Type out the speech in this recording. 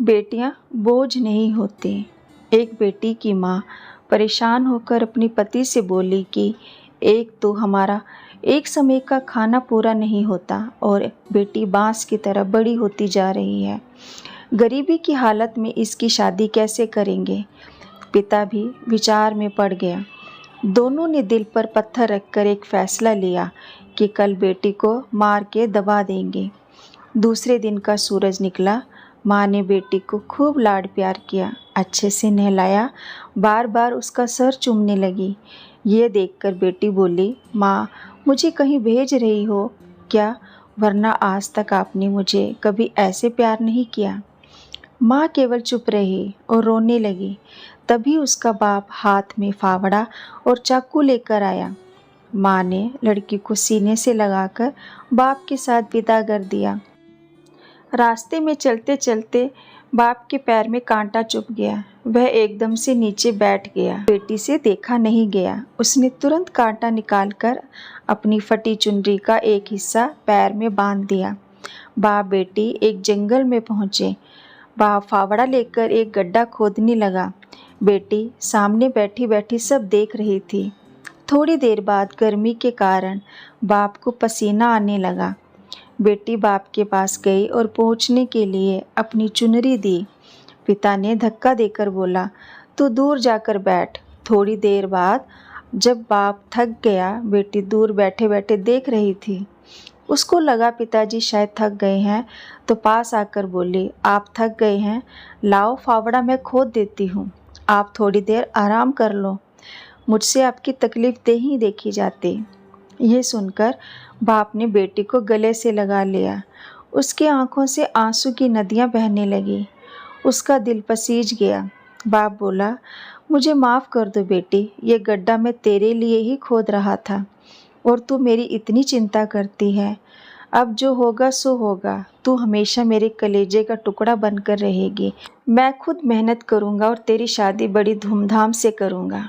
बेटियां बोझ नहीं होती। एक बेटी की माँ परेशान होकर अपने पति से बोली कि एक तो हमारा एक समय का खाना पूरा नहीं होता और बेटी बांस की तरह बड़ी होती जा रही है। गरीबी की हालत में इसकी शादी कैसे करेंगे? पिता भी विचार में पड़ गया। दोनों ने दिल पर पत्थर रखकर एक फैसला लिया कि कल बेटी को मार के दबा देंगे। दूसरे दिन का सूरज निकला। माँ ने बेटी को खूब लाड प्यार किया, अच्छे से नहलाया, बार बार उसका सर चूमने लगी। ये देखकर बेटी बोली, माँ मुझे कहीं भेज रही हो क्या? वरना आज तक आपने मुझे कभी ऐसे प्यार नहीं किया। माँ केवल चुप रही और रोने लगी। तभी उसका बाप हाथ में फावड़ा और चाकू लेकर आया। माँ ने लड़की को सीने से लगाकर बाप के साथ विदा कर दिया। रास्ते में चलते चलते बाप के पैर में कांटा चुभ गया। वह एकदम से नीचे बैठ गया। बेटी से देखा नहीं गया। उसने तुरंत कांटा निकालकर अपनी फटी चुनरी का एक हिस्सा पैर में बांध दिया। बाप बेटी एक जंगल में पहुँचे। बाप फावड़ा लेकर एक गड्ढा खोदने लगा। बेटी सामने बैठी बैठी सब देख रही थी। थोड़ी देर बाद गर्मी के कारण बाप को पसीना आने लगा। बेटी बाप के पास गई और पहुंचने के लिए अपनी चुनरी दी। पिता ने धक्का देकर बोला, तू दूर जाकर बैठ। थोड़ी देर बाद जब बाप थक गया, बेटी दूर बैठे बैठे देख रही थी। उसको लगा पिताजी शायद थक गए हैं, तो पास आकर बोली, आप थक गए हैं, लाओ फावड़ा मैं खोद देती हूँ, आप थोड़ी देर आराम कर लो, मुझसे आपकी तकलीफ नहीं देखी जाती। ये सुनकर बाप ने बेटी को गले से लगा लिया। उसकी आंखों से आंसू की नदियां बहने लगी। उसका दिल पसीज गया। बाप बोला, मुझे माफ़ कर दो बेटी, ये गड्ढा मैं तेरे लिए ही खोद रहा था और तू मेरी इतनी चिंता करती है। अब जो होगा सो होगा, तू हमेशा मेरे कलेजे का टुकड़ा बनकर रहेगी। मैं खुद मेहनत करूँगा और तेरी शादी बड़ी धूमधाम से करूँगा।